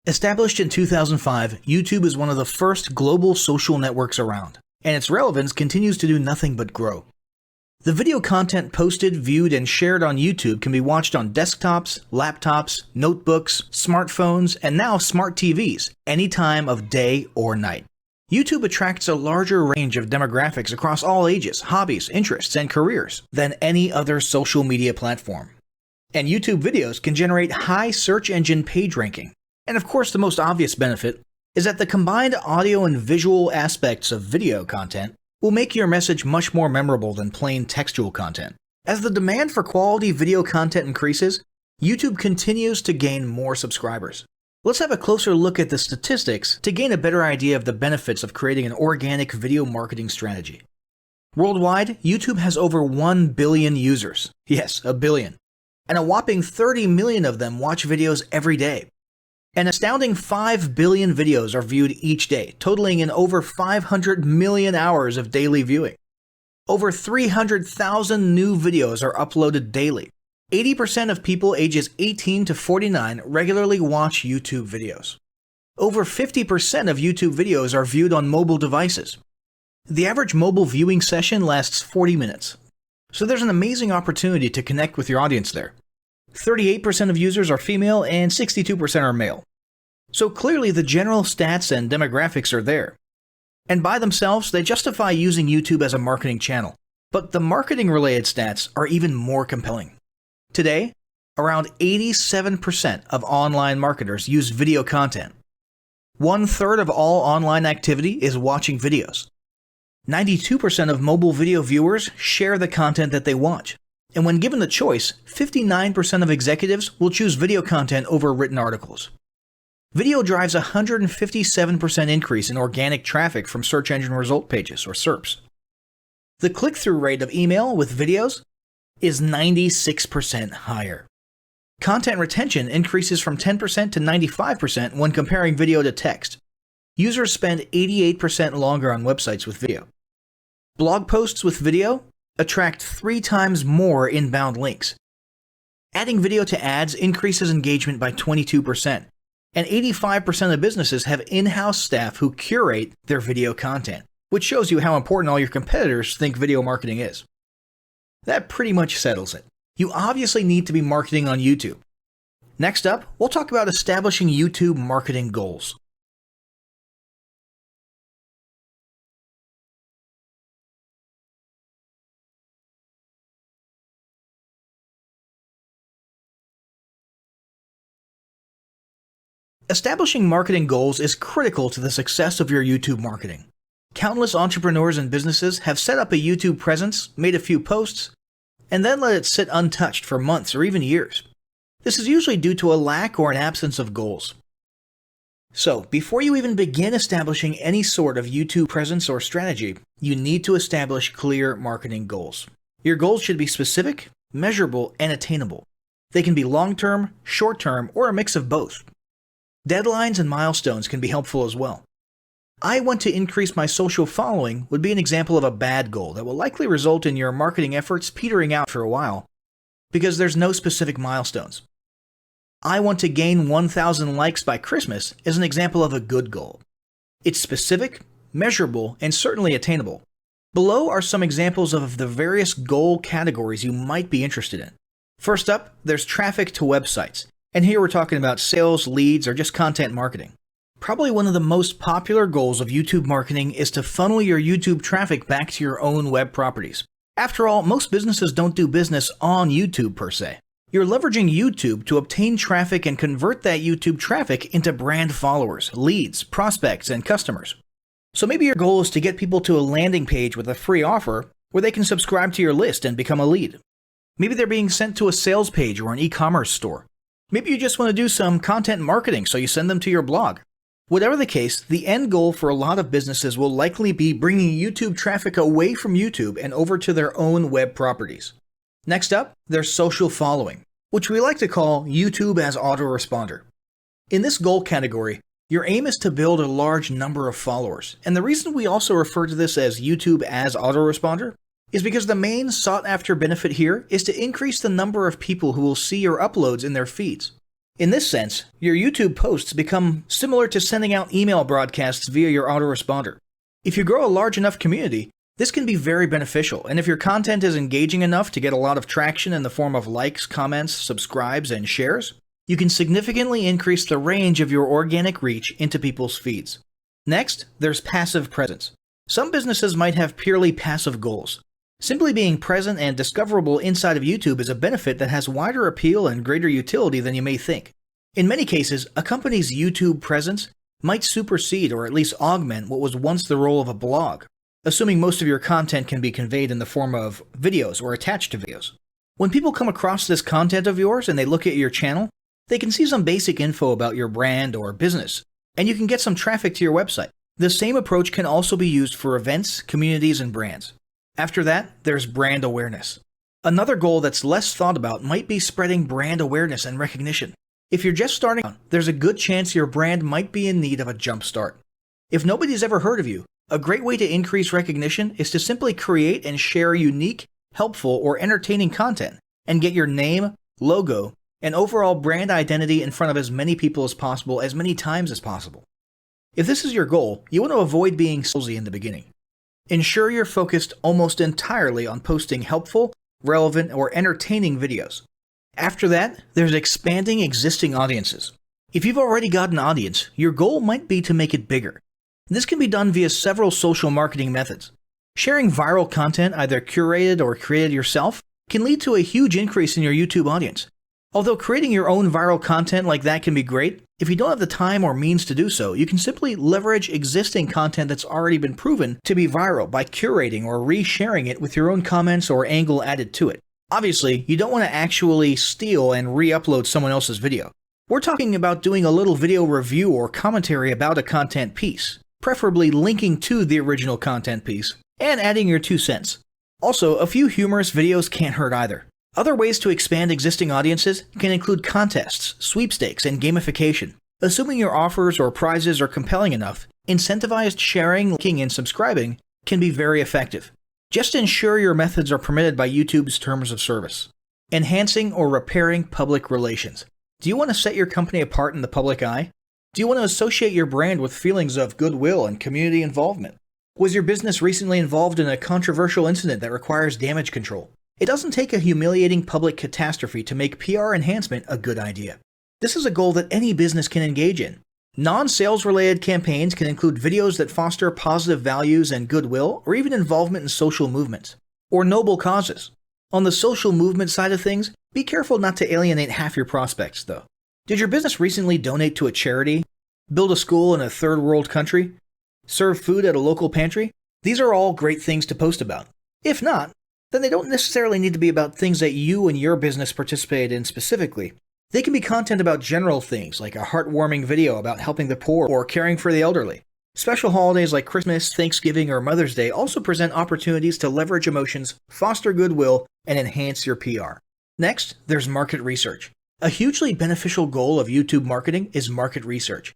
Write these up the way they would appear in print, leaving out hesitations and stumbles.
Established in 2005, YouTube is one of the first global social networks around, and its relevance continues to do nothing but grow. The video content posted, viewed, and shared on YouTube can be watched on desktops, laptops, notebooks, smartphones, and now smart TVs, any time of day or night. YouTube attracts a larger range of demographics across all ages, hobbies, interests, and careers than any other social media platform. And YouTube videos can generate high search engine page ranking. And of course, the most obvious benefit is that the combined audio and visual aspects of video content will make your message much more memorable than plain textual content. As the demand for quality video content increases, YouTube continues to gain more subscribers. Let's have a closer look at the statistics to gain a better idea of the benefits of creating an organic video marketing strategy. Worldwide, YouTube has over 1 billion users. Yes, a billion. And a whopping 30 million of them watch videos every day. An astounding 5 billion videos are viewed each day, totaling in over 500 million hours of daily viewing. Over 300,000 new videos are uploaded daily. 80% of people ages 18 to 49 regularly watch YouTube videos. Over 50% of YouTube videos are viewed on mobile devices. The average mobile viewing session lasts 40 minutes. So there's an amazing opportunity to connect with your audience there. 38% of users are female and 62% are male. So clearly the general stats and demographics are there. And by themselves, they justify using YouTube as a marketing channel. But the marketing-related stats are even more compelling. Today, around 87% of online marketers use video content. 1/3 of all online activity is watching videos. 92% of mobile video viewers share the content that they watch. And when given the choice, 59% of executives will choose video content over written articles. Video drives a 157% increase in organic traffic from search engine result pages, or SERPs. The click-through rate of email with videos is 96% higher. Content retention increases from 10% to 95% when comparing video to text. Users spend 88% longer on websites with video. Blog posts with video attract 3 times more inbound links. Adding video to ads increases engagement by 22%, and 85% of businesses have in-house staff who curate their video content, which shows you how important all your competitors think video marketing is. That pretty much settles it. You obviously need to be marketing on YouTube. Next up, we'll talk about establishing YouTube marketing goals. Establishing marketing goals is critical to the success of your YouTube marketing. Countless entrepreneurs and businesses have set up a YouTube presence, made a few posts, and then let it sit untouched for months or even years. This is usually due to a lack or an absence of goals. So, before you even begin establishing any sort of YouTube presence or strategy, you need to establish clear marketing goals. Your goals should be specific, measurable, and attainable. They can be long-term, short-term, or a mix of both. Deadlines and milestones can be helpful as well. I want to increase my social following would be an example of a bad goal that will likely result in your marketing efforts petering out for a while because there's no specific milestones. I want to gain 1,000 likes by Christmas is an example of a good goal. It's specific, measurable, and certainly attainable. Below are some examples of the various goal categories you might be interested in. First up, there's traffic to websites. And here we're talking about sales, leads, or just content marketing. Probably one of the most popular goals of YouTube marketing is to funnel your YouTube traffic back to your own web properties. After all, most businesses don't do business on YouTube per se. You're leveraging YouTube to obtain traffic and convert that YouTube traffic into brand followers, leads, prospects, and customers. So maybe your goal is to get people to a landing page with a free offer where they can subscribe to your list and become a lead. Maybe they're being sent to a sales page or an e-commerce store. Maybe you just want to do some content marketing, so you send them to your blog. Whatever the case, the end goal for a lot of businesses will likely be bringing YouTube traffic away from YouTube and over to their own web properties. Next up, there's social following, which we like to call YouTube as autoresponder. In this goal category, your aim is to build a large number of followers, and the reason we also refer to this as YouTube as autoresponder is because the main sought-after benefit here is to increase the number of people who will see your uploads in their feeds. In this sense, your YouTube posts become similar to sending out email broadcasts via your autoresponder. If you grow a large enough community, this can be very beneficial, and if your content is engaging enough to get a lot of traction in the form of likes, comments, subscribes, and shares, you can significantly increase the range of your organic reach into people's feeds. Next, there's passive presence. Some businesses might have purely passive goals. Simply being present and discoverable inside of YouTube is a benefit that has wider appeal and greater utility than you may think. In many cases, a company's YouTube presence might supersede or at least augment what was once the role of a blog, assuming most of your content can be conveyed in the form of videos or attached to videos. When people come across this content of yours and they look at your channel, they can see some basic info about your brand or business, and you can get some traffic to your website. The same approach can also be used for events, communities, and brands. After that, there's brand awareness. Another goal that's less thought about might be spreading brand awareness and recognition. If you're just starting out, there's a good chance your brand might be in need of a jump start. If nobody's ever heard of you, a great way to increase recognition is to simply create and share unique, helpful, or entertaining content and get your name, logo, and overall brand identity in front of as many people as possible as many times as possible. If this is your goal, you want to avoid being salesy in the beginning. Ensure you're focused almost entirely on posting helpful, relevant, or entertaining videos. After that, there's expanding existing audiences. If you've already got an audience, your goal might be to make it bigger. This can be done via several social marketing methods. Sharing viral content, either curated or created yourself, can lead to a huge increase in your YouTube audience. Although creating your own viral content like that can be great, if you don't have the time or means to do so, you can simply leverage existing content that's already been proven to be viral by curating or resharing it with your own comments or angle added to it. Obviously, you don't want to actually steal and re-upload someone else's video. We're talking about doing a little video review or commentary about a content piece, preferably linking to the original content piece, and adding your 2 cents. Also, a few humorous videos can't hurt either. Other ways to expand existing audiences can include contests, sweepstakes, and gamification. Assuming your offers or prizes are compelling enough, incentivized sharing, liking, and subscribing can be very effective. Just ensure your methods are permitted by YouTube's terms of service. Enhancing or repairing public relations. Do you want to set your company apart in the public eye? Do you want to associate your brand with feelings of goodwill and community involvement? Was your business recently involved in a controversial incident that requires damage control? It doesn't take a humiliating public catastrophe to make PR enhancement a good idea. This is a goal that any business can engage in. Non-sales related campaigns can include videos that foster positive values and goodwill, or even involvement in social movements, or noble causes. On the social movement side of things, be careful not to alienate half your prospects, though. Did your business recently donate to a charity? Build a school in a third world country? Serve food at a local pantry? These are all great things to post about. If not, then they don't necessarily need to be about things that you and your business participate in specifically. They can be content about general things, like a heartwarming video about helping the poor or caring for the elderly. Special holidays like Christmas, Thanksgiving, or Mother's Day also present opportunities to leverage emotions, foster goodwill, and enhance your PR. Next, there's market research. A hugely beneficial goal of YouTube marketing is market research.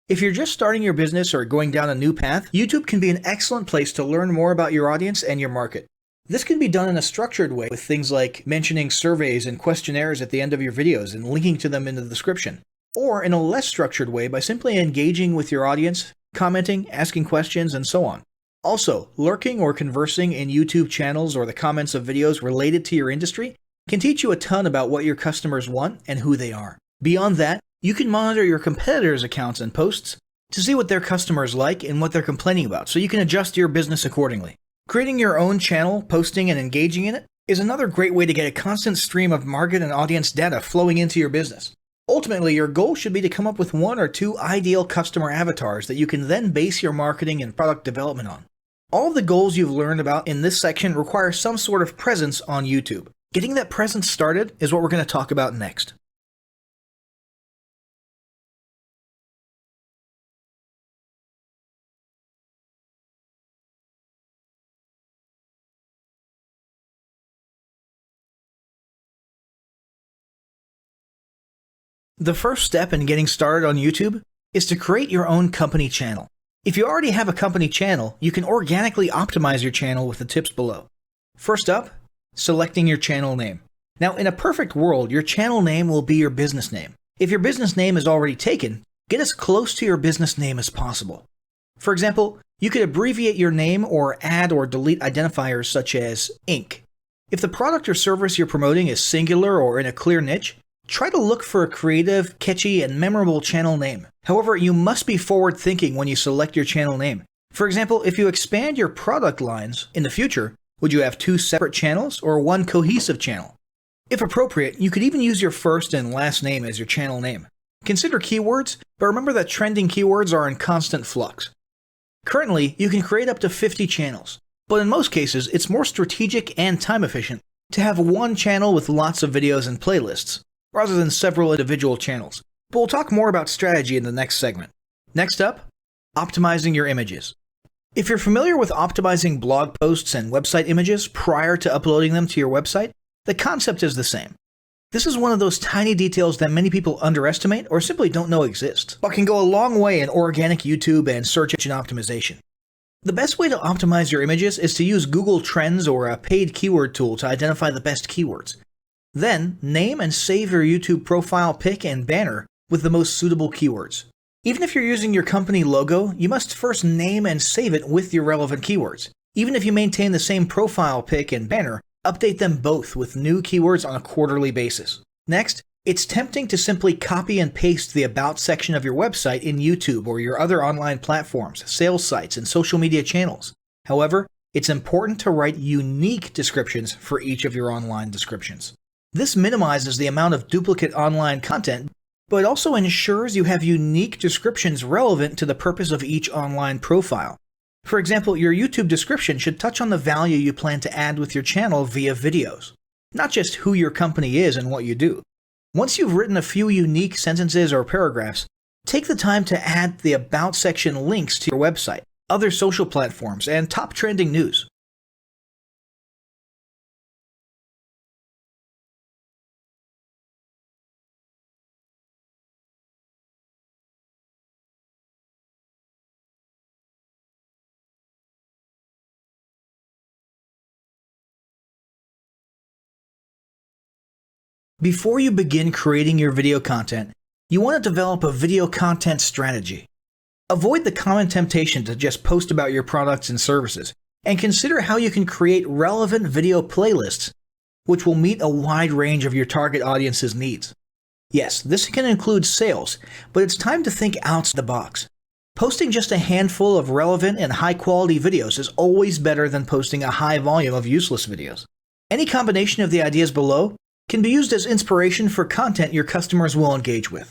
If you're just starting your business or going down a new path, YouTube can be an excellent place to learn more about your audience and your market. This can be done in a structured way with things like mentioning surveys and questionnaires at the end of your videos and linking to them in the description, or in a less structured way by simply engaging with your audience, commenting, asking questions, and so on. Also, lurking or conversing in YouTube channels or the comments of videos related to your industry can teach you a ton about what your customers want and who they are. Beyond that, you can monitor your competitors' accounts and posts to see what their customers like and what they're complaining about, so you can adjust your business accordingly. Creating your own channel, posting, and engaging in it is another great way to get a constant stream of market and audience data flowing into your business. Ultimately, your goal should be to come up with 1 or 2 ideal customer avatars that you can then base your marketing and product development on. All of the goals you've learned about in this section require some sort of presence on YouTube. Getting that presence started is what we're going to talk about next. The first step in getting started on YouTube is to create your own company channel. If you already have a company channel, you can organically optimize your channel with the tips below. First up, selecting your channel name. Now, in a perfect world, your channel name will be your business name. If your business name is already taken, get as close to your business name as possible. For example, you could abbreviate your name or add or delete identifiers such as Inc. If the product or service you're promoting is singular or in a clear niche, try to look for a creative, catchy, and memorable channel name. However, you must be forward-thinking when you select your channel name. For example, if you expand your product lines in the future, would you have 2 separate channels or one cohesive channel? If appropriate, you could even use your first and last name as your channel name. Consider keywords, but remember that trending keywords are in constant flux. Currently, you can create up to 50 channels, but in most cases, it's more strategic and time efficient to have one channel with lots of videos and playlists, rather than several individual channels. But we'll talk more about strategy in the next segment. Next up, optimizing your images. If you're familiar with optimizing blog posts and website images prior to uploading them to your website, the concept is the same. This is one of those tiny details that many people underestimate or simply don't know exist, but can go a long way in organic YouTube and search engine optimization. The best way to optimize your images is to use Google Trends or a paid keyword tool to identify the best keywords. Then, name and save your YouTube profile pic and banner with the most suitable keywords. Even if you're using your company logo, you must first name and save it with your relevant keywords. Even if you maintain the same profile pic and banner, update them both with new keywords on a quarterly basis. Next, it's tempting to simply copy and paste the About section of your website in YouTube or your other online platforms, sales sites, and social media channels. However, it's important to write unique descriptions for each of your online descriptions. This minimizes the amount of duplicate online content, but it also ensures you have unique descriptions relevant to the purpose of each online profile. For example, your YouTube description should touch on the value you plan to add with your channel via videos, not just who your company is and what you do. Once you've written a few unique sentences or paragraphs, take the time to add the About section links to your website, other social platforms, and top trending news. Before you begin creating your video content, you want to develop a video content strategy. Avoid the common temptation to just post about your products and services, and consider how you can create relevant video playlists which will meet a wide range of your target audience's needs. Yes, this can include sales, but it's time to think outside the box. Posting just a handful of relevant and high-quality videos is always better than posting a high volume of useless videos. Any combination of the ideas below can be used as inspiration for content your customers will engage with.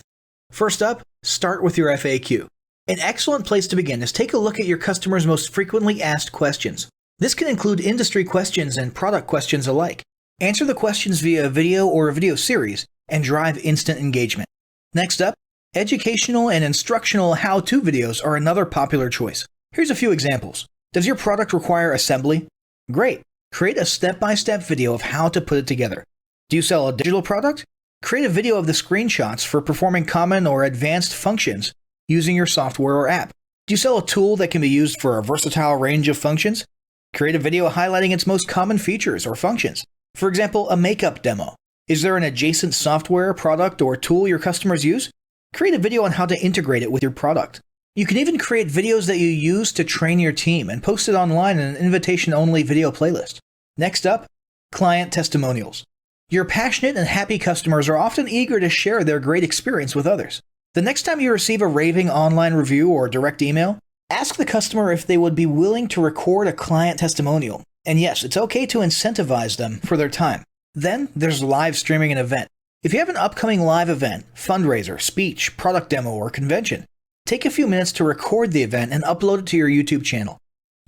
First up, start with your FAQ. An excellent place to begin is take a look at your customers' most frequently asked questions. This can include industry questions and product questions alike. Answer the questions via a video or a video series and drive instant engagement. Next up, educational and instructional how-to videos are another popular choice. Here's a few examples. Does your product require assembly? Great! Create a step-by-step video of how to put it together. Do you sell a digital product? Create a video of the screenshots for performing common or advanced functions using your software or app. Do you sell a tool that can be used for a versatile range of functions? Create a video highlighting its most common features or functions. For example, a makeup demo. Is there an adjacent software, product, or tool your customers use? Create a video on how to integrate it with your product. You can even create videos that you use to train your team and post it online in an invitation-only video playlist. Next up, client testimonials. Your passionate and happy customers are often eager to share their great experience with others. The next time you receive a raving online review or direct email, ask the customer if they would be willing to record a client testimonial. And yes, it's okay to incentivize them for their time. Then there's live streaming an event. If you have an upcoming live event, fundraiser, speech, product demo, or convention, take a few minutes to record the event and upload it to your YouTube channel.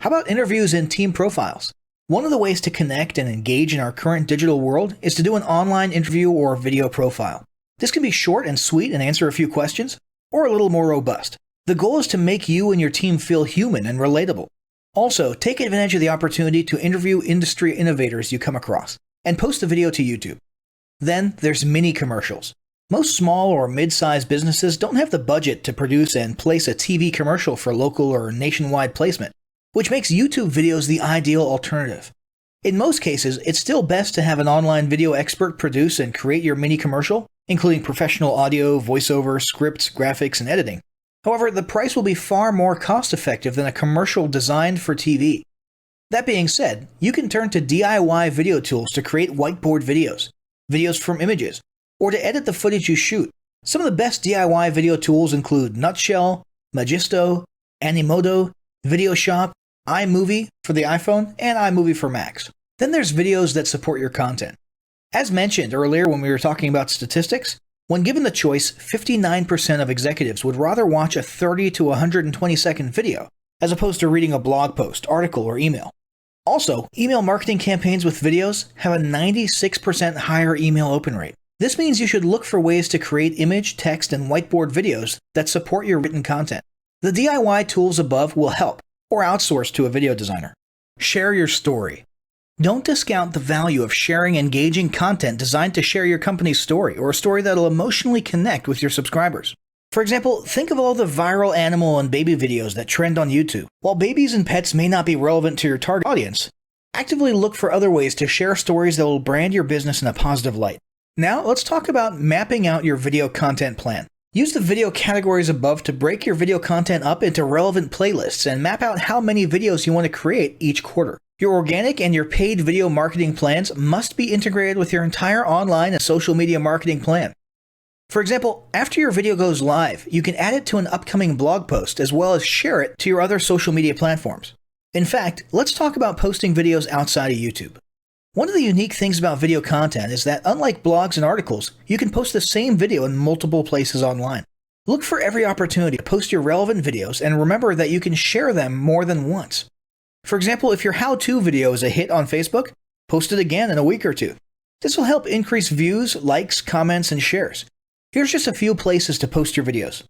How about interviews and team profiles? One of the ways to connect and engage in our current digital world is to do an online interview or video profile. This can be short and sweet and answer a few questions, or a little more robust. The goal is to make you and your team feel human and relatable. Also, take advantage of the opportunity to interview industry innovators you come across, and post the video to YouTube. Then there's mini commercials. Most small or mid-sized businesses don't have the budget to produce and place a TV commercial for local or nationwide placement, which makes YouTube videos the ideal alternative. In most cases, it's still best to have an online video expert produce and create your mini commercial including professional audio, voiceover, scripts, graphics, and editing. However, the price will be far more cost-effective than a commercial designed for TV. That being said, you can turn to DIY video tools to create whiteboard videos, videos from images, or to edit the footage you shoot. Some of the best DIY video tools include Nutshell, Magisto, Animoto, VideoShop, iMovie for the iPhone, and iMovie for Macs. Then there's videos that support your content. As mentioned earlier when we were talking about statistics, when given the choice, 59% of executives would rather watch a 30 to 120 second video as opposed to reading a blog post, article, or email. Also, email marketing campaigns with videos have a 96% higher email open rate. This means you should look for ways to create image, text, and whiteboard videos that support your written content. The DIY tools above will help, or outsource to a video designer. Share your story. Don't discount the value of sharing engaging content designed to share your company's story, or a story that'll emotionally connect with your subscribers. For example, think of all the viral animal and baby videos that trend on YouTube. While babies and pets may not be relevant to your target audience, actively look for other ways to share stories that will brand your business in a positive light. Now, let's talk about mapping out your video content plan. Use the video categories above to break your video content up into relevant playlists and map out how many videos you want to create each quarter. Your organic and your paid video marketing plans must be integrated with your entire online and social media marketing plan. For example, after your video goes live, you can add it to an upcoming blog post as well as share it to your other social media platforms. In fact, let's talk about posting videos outside of YouTube. One of the unique things about video content is that unlike blogs and articles, you can post the same video in multiple places online. Look for every opportunity to post your relevant videos and remember that you can share them more than once. For example, if your how-to video is a hit on Facebook, post it again in a week or two. This will help increase views, likes, comments, and shares. Here's just a few places to post your videos: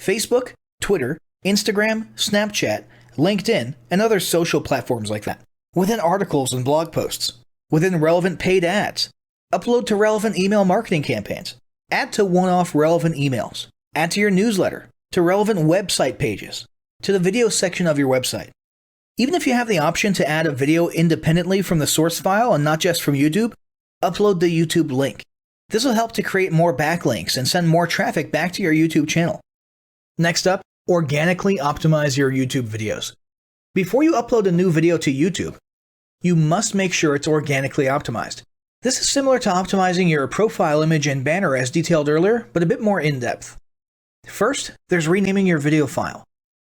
Facebook, Twitter, Instagram, Snapchat, LinkedIn, and other social platforms like that. Within articles and blog posts. Within relevant paid ads. Upload to relevant email marketing campaigns. Add to one-off relevant emails. Add to your newsletter. To relevant website pages. To the video section of your website. Even if you have the option to add a video independently from the source file and not just from YouTube, upload the YouTube link. This will help to create more backlinks and send more traffic back to your YouTube channel. Next up, organically optimize your YouTube videos. Before you upload a new video to YouTube, you must make sure it's organically optimized. This is similar to optimizing your profile image and banner as detailed earlier, but a bit more in-depth. First, there's renaming your video file.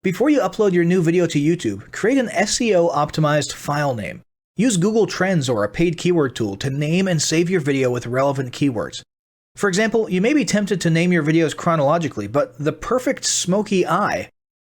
Before you upload your new video to YouTube, create an SEO-optimized file name. Use Google Trends or a paid keyword tool to name and save your video with relevant keywords. For example, you may be tempted to name your videos chronologically, but the perfect smoky eye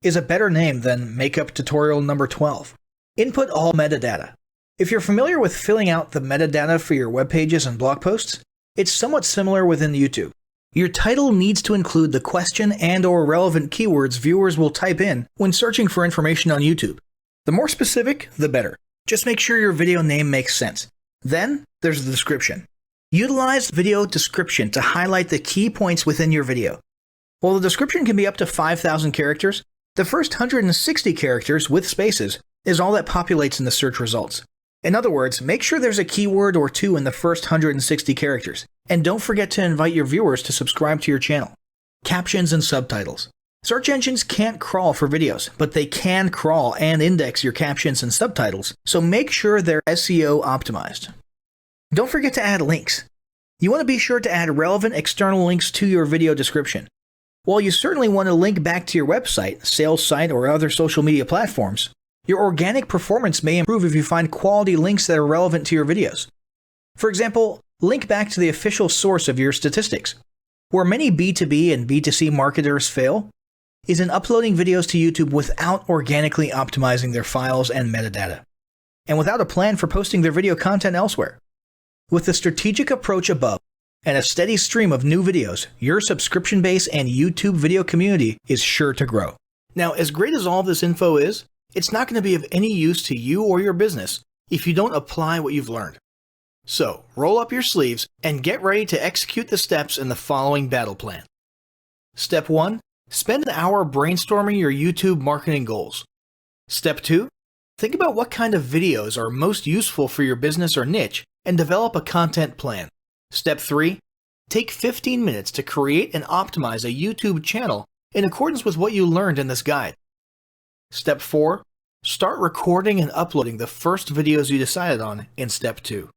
is a better name than makeup tutorial number 12. Input all metadata. If you're familiar with filling out the metadata for your web pages and blog posts, it's somewhat similar within YouTube. Your title needs to include the question and/or relevant keywords viewers will type in when searching for information on YouTube. The more specific, the better. Just make sure your video name makes sense. Then, there's the description. Utilize video description to highlight the key points within your video. While the description can be up to 5,000 characters, the first 160 characters with spaces is all that populates in the search results. In other words, make sure there's a keyword or two in the first 160 characters, and don't forget to invite your viewers to subscribe to your channel. Captions and subtitles. Search engines can't crawl for videos, but they can crawl and index your captions and subtitles, so make sure they're SEO optimized. Don't forget to add links. You want to be sure to add relevant external links to your video description. While you certainly want to link back to your website, sales site, or other social media platforms, your organic performance may improve if you find quality links that are relevant to your videos. For example, link back to the official source of your statistics. Where many B2B and B2C marketers fail is in uploading videos to YouTube without organically optimizing their files and metadata, and without a plan for posting their video content elsewhere. With the strategic approach above and a steady stream of new videos, your subscription base and YouTube video community is sure to grow. Now, as great as all this info is, it's not going to be of any use to you or your business if you don't apply what you've learned. So, roll up your sleeves and get ready to execute the steps in the following battle plan. Step 1. Spend an hour brainstorming your YouTube marketing goals. Step 2. Think about what kind of videos are most useful for your business or niche and develop a content plan. Step 3. Take 15 minutes to create and optimize a YouTube channel in accordance with what you learned in this guide. Step 4. Start recording and uploading the first videos you decided on in Step 2.